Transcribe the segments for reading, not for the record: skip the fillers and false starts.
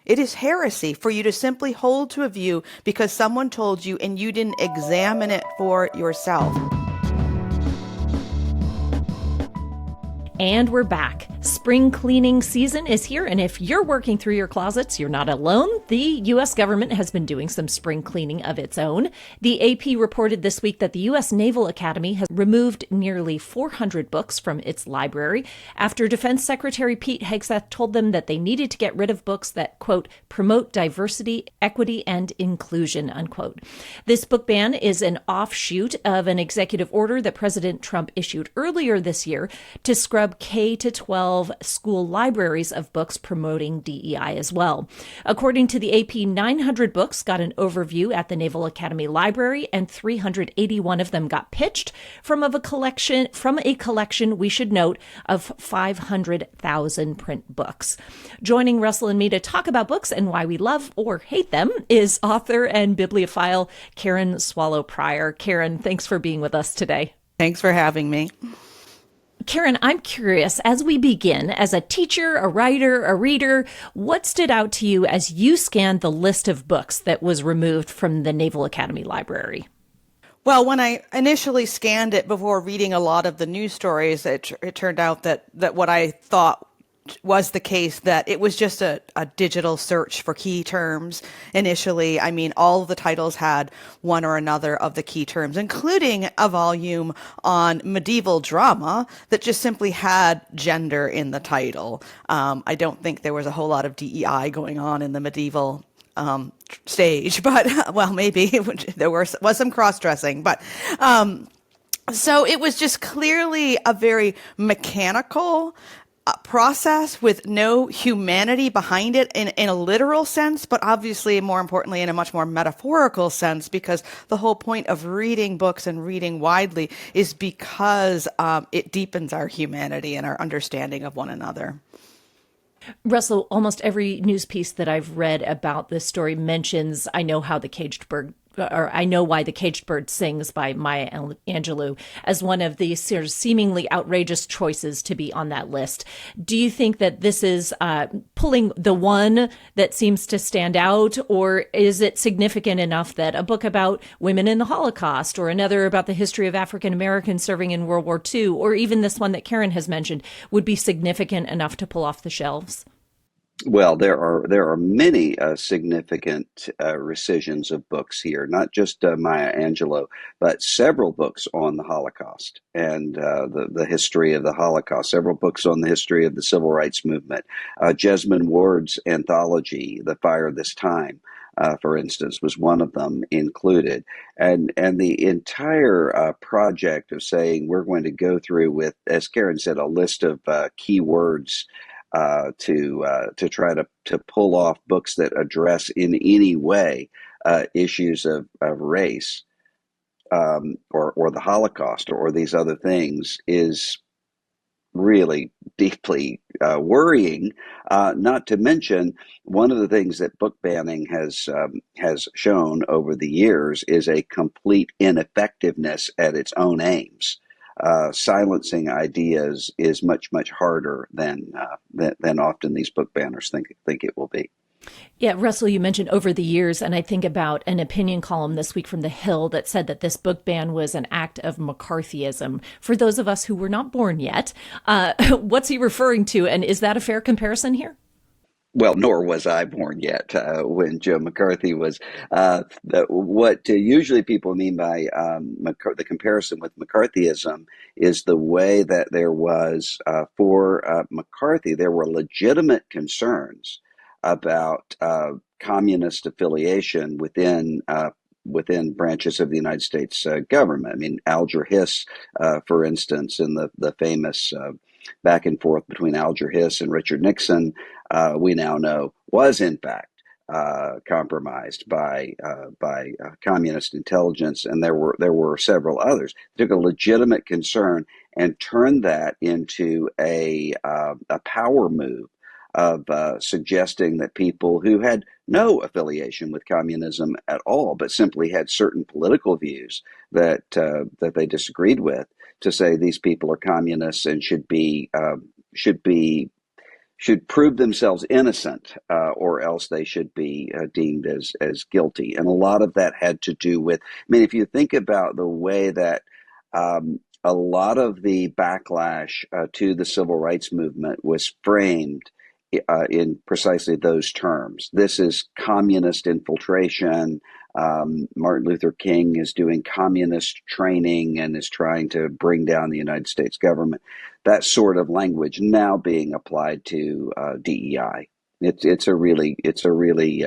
It is heresy for you to simply hold to a view because someone told you and you didn't examine it for yourself. And we're back. Spring cleaning season is here, and if you're working through your closets, you're not alone. The U.S. government has been doing some spring cleaning of its own. The AP reported this week that the U.S. Naval Academy has removed nearly 400 books from its library after Defense Secretary Pete Hegseth told them that they needed to get rid of books that, quote, promote diversity, equity, and inclusion, unquote. This book ban is an offshoot of an executive order that President Trump issued earlier this year to scrub K-12 school libraries of books promoting DEI as well. According to the AP, 900 books got an overview at the Naval Academy Library, and 381 of them got pitched from a collection, we should note, of 500,000 print books. Joining Russell and me to talk about books and why we love or hate them is author and bibliophile Karen Swallow Prior. Karen, thanks for being with us today. Thanks for having me. Karen, I'm curious, as we begin, as a teacher, a writer, a reader, what stood out to you as you scanned the list of books that was removed from the Naval Academy Library? Well, when I initially scanned it before reading a lot of the news stories, it turned out that what I thought was the case, that it was just a digital search for key terms initially. I mean, all of the titles had one or another of the key terms, including a volume on medieval drama that just simply had gender in the title. I don't think there was a whole lot of DEI going on in the medieval stage, but well, maybe there was some cross-dressing, but so it was just clearly a very mechanical process with no humanity behind it in a literal sense, but obviously, more importantly, in a much more metaphorical sense, because the whole point of reading books and reading widely is because it deepens our humanity and our understanding of one another. Russell, almost every news piece that I've read about this story mentions I Know How the Caged Bird, or I Know Why the Caged Bird Sings by Maya Angelou as one of the sort of seemingly outrageous choices to be on that list. Do you think that this is pulling the one that seems to stand out, or is it significant enough that a book about women in the Holocaust, or another about the history of African Americans serving in World War II, or even this one that Karen has mentioned, would be significant enough to pull off the shelves? Well, there are many significant rescissions of books here, not just Maya Angelou, but several books on the Holocaust and the history of the Holocaust, several books on the history of the Civil Rights Movement. Jesmyn Ward's anthology, The Fire This Time, for instance, was one of them included. And the entire project of saying we're going to go through with, as Karen said, a list of keywords to try to pull off books that address in any way issues of race or the Holocaust or these other things is really deeply worrying. Not to mention, one of the things that book banning has shown over the years is a complete ineffectiveness at its own aims. Silencing ideas is much, much harder than often these book banners think it will be. Yeah, Russell, you mentioned over the years, and I think about an opinion column this week from The Hill that said that this book ban was an act of McCarthyism. For those of us who were not born yet, what's he referring to, and is that a fair comparison here? Well, nor was I born yet when Joe McCarthy was. What usually people mean by the comparison with McCarthyism is the way that there was for McCarthy, there were legitimate concerns about communist affiliation within branches of the United States government. I mean, Alger Hiss, for instance, in the famous back and forth between Alger Hiss and Richard Nixon, we now know was in fact compromised by communist intelligence, and there were several others. They took a legitimate concern and turned that into a power move of suggesting that people who had no affiliation with communism at all, but simply had certain political views that they disagreed with, to say these people are communists and should be should prove themselves innocent, or else they should be deemed as guilty. And a lot of that had to do with, I mean, if you think about the way that a lot of the backlash to the civil rights movement was framed in precisely those terms. This is communist infiltration. Martin Luther King is doing communist training and is trying to bring down the United States government. That sort of language now being applied to DEI. It's a really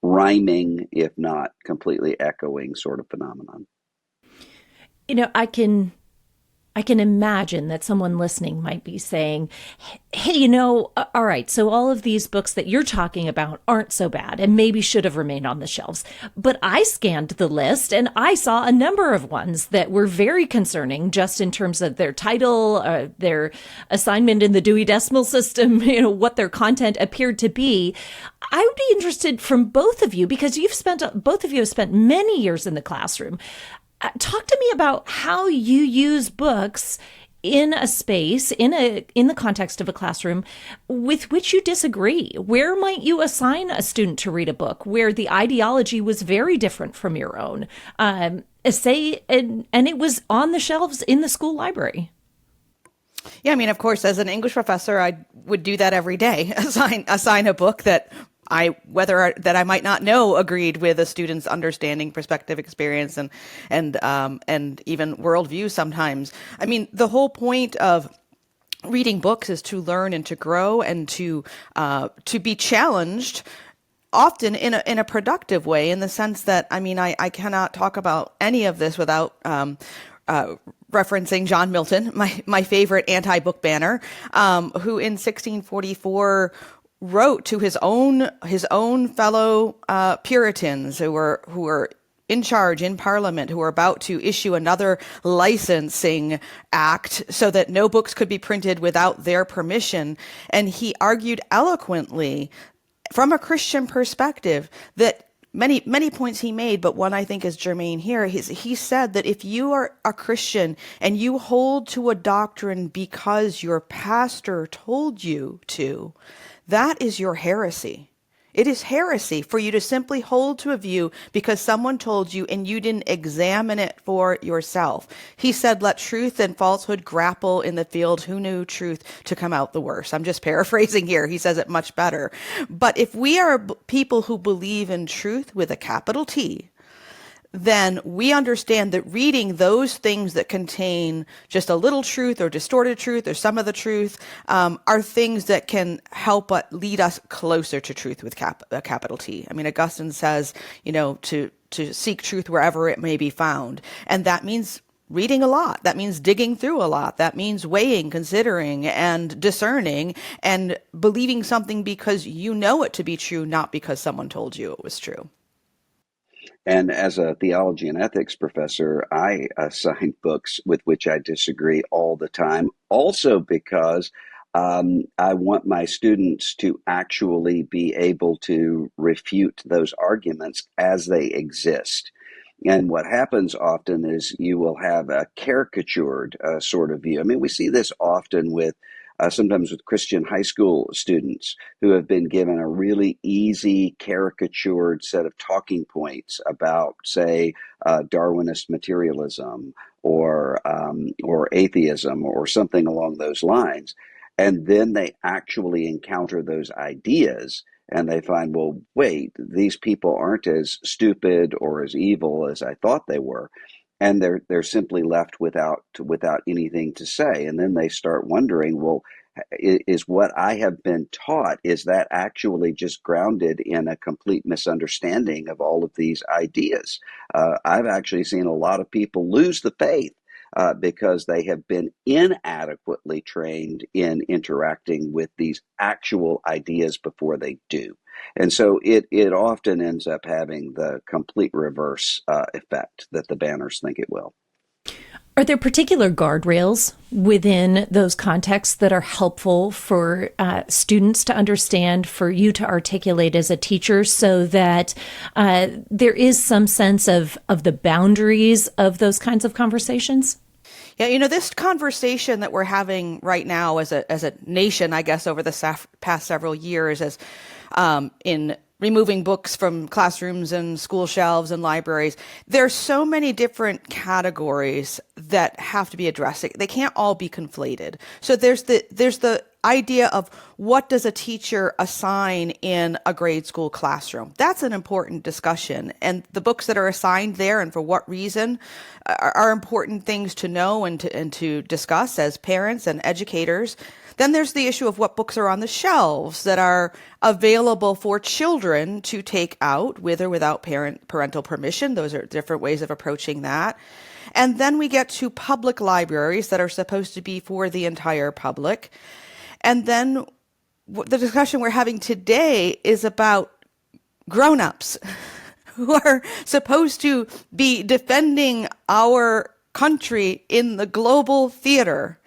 rhyming, if not completely echoing, sort of phenomenon. I can imagine that someone listening might be saying, hey, all right, so all of these books that you're talking about aren't so bad and maybe should have remained on the shelves. But I scanned the list and I saw a number of ones that were very concerning just in terms of their title, their assignment in the Dewey Decimal System, what their content appeared to be. I would be interested from both of you, because both of you have spent many years in the classroom. Talk to me about how you use books in a space, in the context of a classroom, with which you disagree. Where might you assign a student to read a book where the ideology was very different from your own? And it was on the shelves in the school library. Yeah, I mean, of course, as an English professor, I would do that every day. Assign a book that I might not know agreed with a student's understanding, perspective, experience, and even worldview sometimes. I mean, the whole point of reading books is to learn and to grow and to be challenged, often in a productive way, in the sense that, I mean, I cannot talk about any of this without referencing John Milton, my favorite anti-book banner, who in 1644 wrote to his own fellow Puritans who were in charge in Parliament, who were about to issue another licensing act so that no books could be printed without their permission. And he argued eloquently from a Christian perspective that many points he made, but one I think is germane here. He said that if you are a Christian and you hold to a doctrine because your pastor told you to, that is your heresy. It is heresy for you to simply hold to a view because someone told you and you didn't examine it for yourself. He said, let truth and falsehood grapple in the field. Who knew truth to come out the worst? I'm just paraphrasing here. He says it much better. But if we are people who believe in truth with a capital T, then we understand that reading those things that contain just a little truth or distorted truth or some of the truth are things that can help lead us closer to truth with a capital T. I mean, Augustine says, to seek truth wherever it may be found. And that means reading a lot. That means digging through a lot. That means weighing, considering, and discerning, and believing something because you know it to be true, not because someone told you it was true. And as a theology and ethics professor, I assign books with which I disagree all the time, also because I want my students to actually be able to refute those arguments as they exist. And what happens often is you will have a caricatured sort of view. I mean, we see this often with sometimes with Christian high school students who have been given a really easy, caricatured set of talking points about, say, Darwinist materialism or atheism or something along those lines. And then they actually encounter those ideas and they find, well, wait, these people aren't as stupid or as evil as I thought they were. And they're simply left without anything to say. And then they start wondering, well, is what I have been taught, is that actually just grounded in a complete misunderstanding of all of these ideas? I've actually seen a lot of people lose the faith because they have been inadequately trained in interacting with these actual ideas before they do. And so it often ends up having the complete reverse effect that the banners think it will. Are there particular guardrails within those contexts that are helpful for students to understand, for you to articulate as a teacher, so that there is some sense of the boundaries of those kinds of conversations? Yeah, this conversation that we're having right now as a nation, I guess, over the past several years, as in removing books from classrooms and school shelves and libraries, there's so many different categories that have to be addressed. They can't all be conflated. So there's the idea of what does a teacher assign in a grade school classroom. That's an important discussion. And the books that are assigned there and for what reason are important things to know and to discuss as parents and educators. Then there's the issue of what books are on the shelves that are available for children to take out with or without parental permission. Those are different ways of approaching that. And then we get to public libraries that are supposed to be for the entire public. And then the discussion we're having today is about grown-ups who are supposed to be defending our country in the global theater.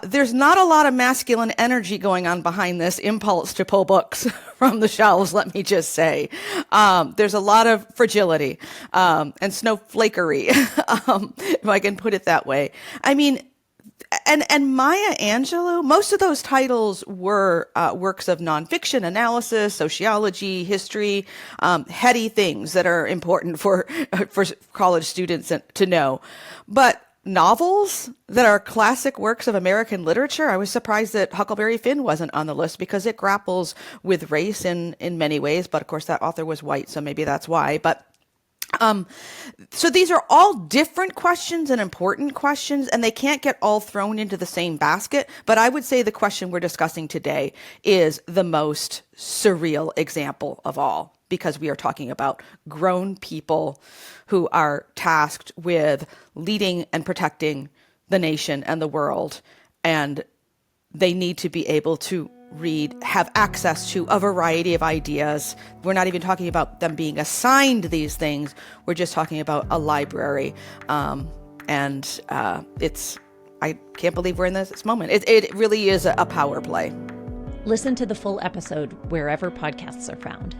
There's not a lot of masculine energy going on behind this impulse to pull books from the shelves, let me just say. There's a lot of fragility and snowflakery, if I can put it that way. I mean, and Maya Angelou, most of those titles were works of nonfiction, analysis, sociology, history, heady things that are important for college students to know. But novels that are classic works of American literature, I was surprised that Huckleberry Finn wasn't on the list because it grapples with race in many ways. But of course, that author was white, so maybe that's why. But so these are all different questions and important questions, and they can't get all thrown into the same basket. But I would say the question we're discussing today is the most surreal example of all, because we are talking about grown people who are tasked with leading and protecting the nation and the world. And they need to be able to read, have access to a variety of ideas. We're not even talking about them being assigned these things. We're just talking about a library. I can't believe we're in this moment. It really is a power play. Listen to the full episode wherever podcasts are found.